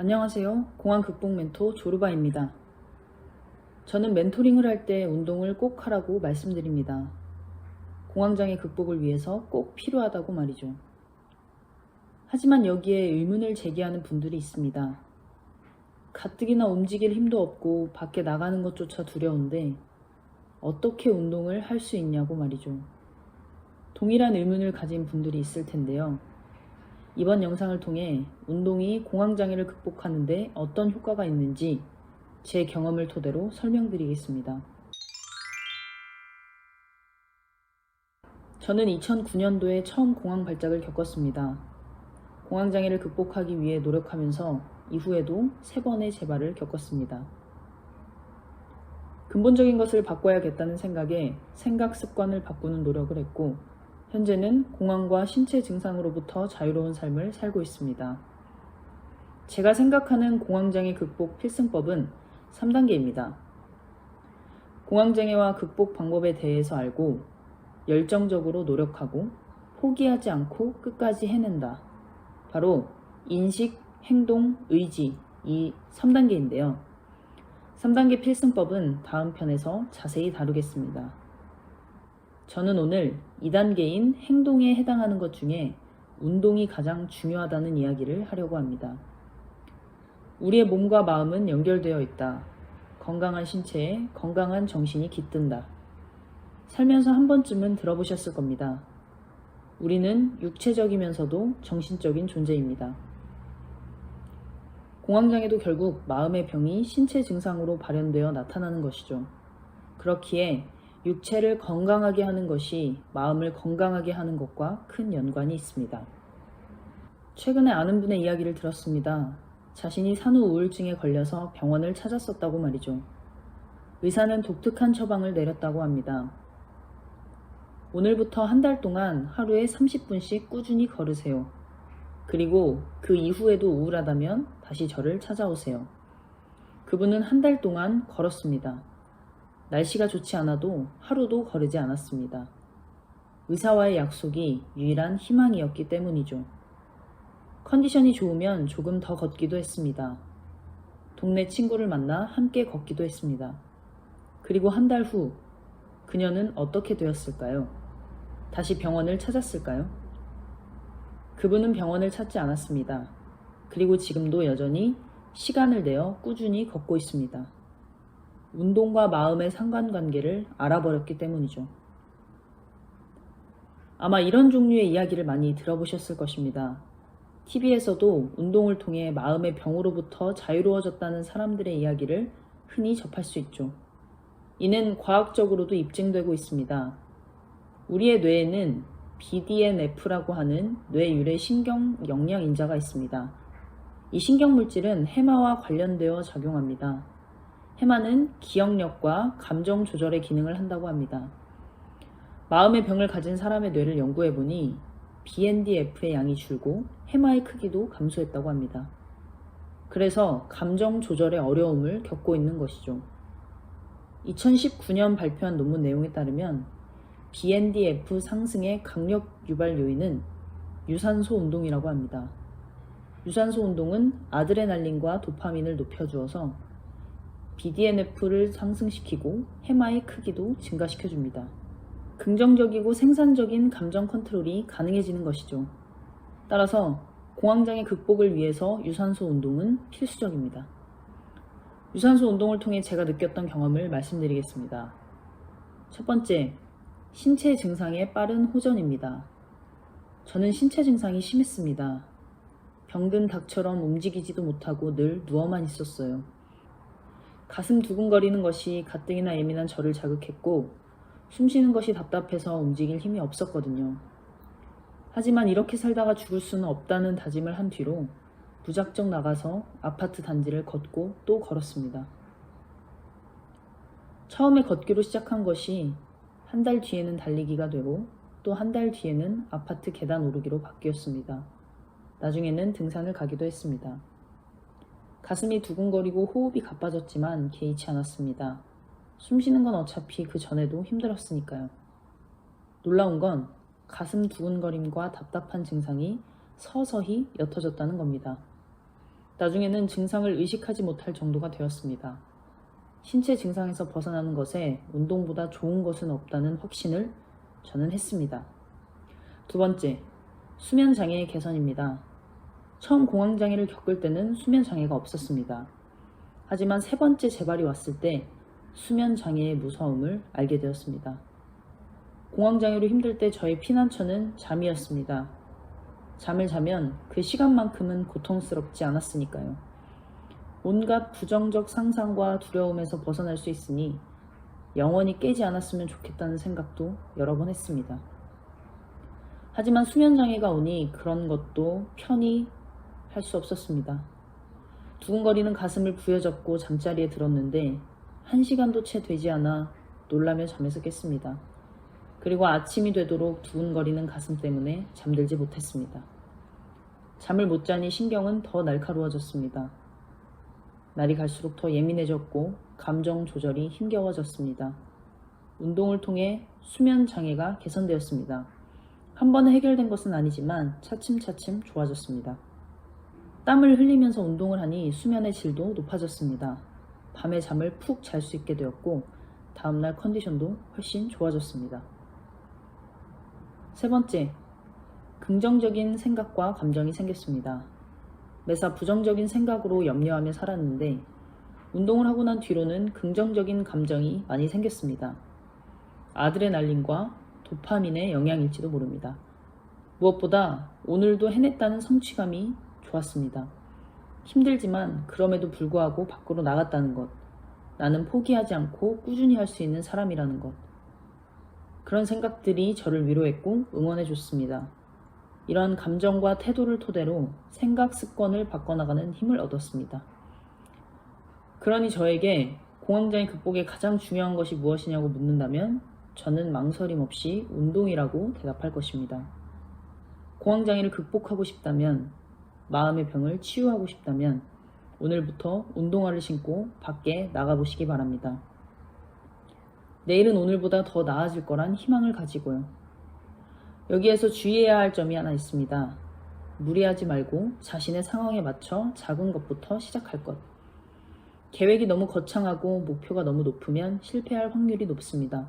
안녕하세요. 공항 극복 멘토 조르바입니다. 저는 멘토링을 할 때 운동을 꼭 하라고 말씀드립니다. 공황장애 극복을 위해서 꼭 필요하다고 말이죠. 하지만 여기에 의문을 제기하는 분들이 있습니다. 가뜩이나 움직일 힘도 없고 밖에 나가는 것조차 두려운데 어떻게 운동을 할 수 있냐고 말이죠. 동일한 의문을 가진 분들이 있을 텐데요. 이번 영상을 통해 운동이 공황장애를 극복하는 데 어떤 효과가 있는지 제 경험을 토대로 설명드리겠습니다. 저는 2009년도에 처음 공황 발작을 겪었습니다. 공황장애를 극복하기 위해 노력하면서 이후에도 3번의 재발을 겪었습니다. 근본적인 것을 바꿔야겠다는 생각에 생각 습관을 바꾸는 노력을 했고 현재는 공황과 신체 증상으로부터 자유로운 삶을 살고 있습니다. 제가 생각하는 공황장애 극복 필승법은 3단계입니다. 공황장애와 극복 방법에 대해서 알고 열정적으로 노력하고 포기하지 않고 끝까지 해낸다. 바로 인식, 행동, 의지 이 3단계인데요. 3단계 필승법은 다음 편에서 자세히 다루겠습니다. 저는 오늘 2단계인 행동에 해당하는 것 중에 운동이 가장 중요하다는 이야기를 하려고 합니다. 우리의 몸과 마음은 연결되어 있다. 건강한 신체에 건강한 정신이 깃든다. 살면서 한 번쯤은 들어보셨을 겁니다. 우리는 육체적이면서도 정신적인 존재입니다. 공황장애도 결국 마음의 병이 신체 증상으로 발현되어 나타나는 것이죠. 그렇기에 육체를 건강하게 하는 것이 마음을 건강하게 하는 것과 큰 연관이 있습니다. 최근에 아는 분의 이야기를 들었습니다. 자신이 산후 우울증에 걸려서 병원을 찾았었다고 말이죠. 의사는 독특한 처방을 내렸다고 합니다. 오늘부터 한 달 동안 하루에 30분씩 꾸준히 걸으세요. 그리고 그 이후에도 우울하다면 다시 저를 찾아오세요. 그분은 한 달 동안 걸었습니다. 날씨가 좋지 않아도 하루도 거르지 않았습니다. 의사와의 약속이 유일한 희망이었기 때문이죠. 컨디션이 좋으면 조금 더 걷기도 했습니다. 동네 친구를 만나 함께 걷기도 했습니다. 그리고 한 달 후 그녀는 어떻게 되었을까요? 다시 병원을 찾았을까요? 그분은 병원을 찾지 않았습니다. 그리고 지금도 여전히 시간을 내어 꾸준히 걷고 있습니다. 운동과 마음의 상관관계를 알아버렸기 때문이죠. 아마 이런 종류의 이야기를 많이 들어보셨을 것입니다. TV에서도 운동을 통해 마음의 병으로부터 자유로워졌다는 사람들의 이야기를 흔히 접할 수 있죠. 이는 과학적으로도 입증되고 있습니다. 우리의 뇌에는 BDNF라고 하는 뇌 유래 신경 영양인자가 있습니다. 이 신경물질은 해마와 관련되어 작용합니다. 해마는 기억력과 감정 조절의 기능을 한다고 합니다. 마음의 병을 가진 사람의 뇌를 연구해보니 BNDF의 양이 줄고 해마의 크기도 감소했다고 합니다. 그래서 감정 조절의 어려움을 겪고 있는 것이죠. 2019년 발표한 논문 내용에 따르면 BNDF 상승의 강력 유발 요인은 유산소 운동이라고 합니다. 유산소 운동은 아드레날린과 도파민을 높여주어서 BDNF를 상승시키고 해마의 크기도 증가시켜줍니다. 긍정적이고 생산적인 감정 컨트롤이 가능해지는 것이죠. 따라서 공황장애 극복을 위해서 유산소 운동은 필수적입니다. 유산소 운동을 통해 제가 느꼈던 경험을 말씀드리겠습니다. 첫 번째, 신체 증상의 빠른 호전입니다. 저는 신체 증상이 심했습니다. 병든 닭처럼 움직이지도 못하고 늘 누워만 있었어요. 가슴 두근거리는 것이 가뜩이나 예민한 저를 자극했고 숨쉬는 것이 답답해서 움직일 힘이 없었거든요. 하지만 이렇게 살다가 죽을 수는 없다는 다짐을 한 뒤로 무작정 나가서 아파트 단지를 걷고 또 걸었습니다. 처음에 걷기로 시작한 것이 한 달 뒤에는 달리기가 되고 또 한 달 뒤에는 아파트 계단 오르기로 바뀌었습니다. 나중에는 등산을 가기도 했습니다. 가슴이 두근거리고 호흡이 가빠졌지만 개의치 않았습니다. 숨쉬는 건 어차피 그 전에도 힘들었으니까요. 놀라운 건 가슴 두근거림과 답답한 증상이 서서히 옅어졌다는 겁니다. 나중에는 증상을 의식하지 못할 정도가 되었습니다. 신체 증상에서 벗어나는 것에 운동보다 좋은 것은 없다는 확신을 저는 했습니다. 두 번째, 수면 장애의 개선입니다. 처음 공황 장애를 겪을 때는 수면 장애가 없었습니다. 하지만 세 번째 재발이 왔을 때 수면 장애의 무서움을 알게 되었습니다. 공황 장애로 힘들 때 저의 피난처는 잠이었습니다. 잠을 자면 그 시간만큼은 고통스럽지 않았으니까요. 온갖 부정적 상상과 두려움에서 벗어날 수 있으니 영원히 깨지 않았으면 좋겠다는 생각도 여러 번 했습니다. 하지만 수면장애가 오니 그런 것도 편히 할 수 없었습니다. 두근거리는 가슴을 부여잡고 잠자리에 들었는데 1시간도 채 되지 않아 놀라며 잠에서 깼습니다. 그리고 아침이 되도록 두근거리는 가슴 때문에 잠들지 못했습니다. 잠을 못 자니 신경은 더 날카로워졌습니다. 날이 갈수록 더 예민해졌고 감정 조절이 힘겨워졌습니다. 운동을 통해 수면 장애가 개선되었습니다. 한 번에 해결된 것은 아니지만 차츰차츰 좋아졌습니다. 땀을 흘리면서 운동을 하니 수면의 질도 높아졌습니다. 밤에 잠을 푹 잘 수 있게 되었고 다음날 컨디션도 훨씬 좋아졌습니다. 세 번째, 긍정적인 생각과 감정이 생겼습니다. 매사 부정적인 생각으로 염려하며 살았는데 운동을 하고 난 뒤로는 긍정적인 감정이 많이 생겼습니다. 아드레날린과 도파민의 영향일지도 모릅니다. 무엇보다 오늘도 해냈다는 성취감이 좋았습니다. 힘들지만 그럼에도 불구하고 밖으로 나갔다는 것, 나는 포기하지 않고 꾸준히 할 수 있는 사람이라는 것, 그런 생각들이 저를 위로했고 응원해줬습니다. 이런 감정과 태도를 토대로 생각 습관을 바꿔나가는 힘을 얻었습니다. 그러니 저에게 공황장애 극복에 가장 중요한 것이 무엇이냐고 묻는다면 저는 망설임 없이 운동이라고 대답할 것입니다. 공황장애를 극복하고 싶다면, 마음의 병을 치유하고 싶다면 오늘부터 운동화를 신고 밖에 나가보시기 바랍니다. 내일은 오늘보다 더 나아질 거란 희망을 가지고요. 여기에서 주의해야 할 점이 하나 있습니다. 무리하지 말고 자신의 상황에 맞춰 작은 것부터 시작할 것. 계획이 너무 거창하고 목표가 너무 높으면 실패할 확률이 높습니다.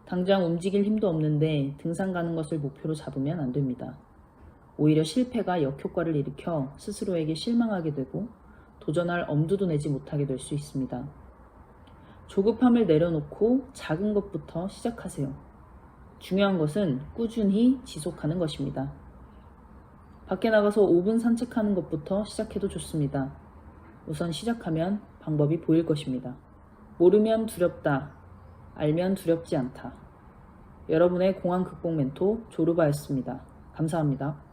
당장 움직일 힘도 없는데 등산 가는 것을 목표로 잡으면 안 됩니다. 오히려 실패가 역효과를 일으켜 스스로에게 실망하게 되고 도전할 엄두도 내지 못하게 될 수 있습니다. 조급함을 내려놓고 작은 것부터 시작하세요. 중요한 것은 꾸준히 지속하는 것입니다. 밖에 나가서 5분 산책하는 것부터 시작해도 좋습니다. 우선 시작하면 방법이 보일 것입니다. 모르면 두렵다, 알면 두렵지 않다. 여러분의 공황 극복 멘토 조르바였습니다. 감사합니다.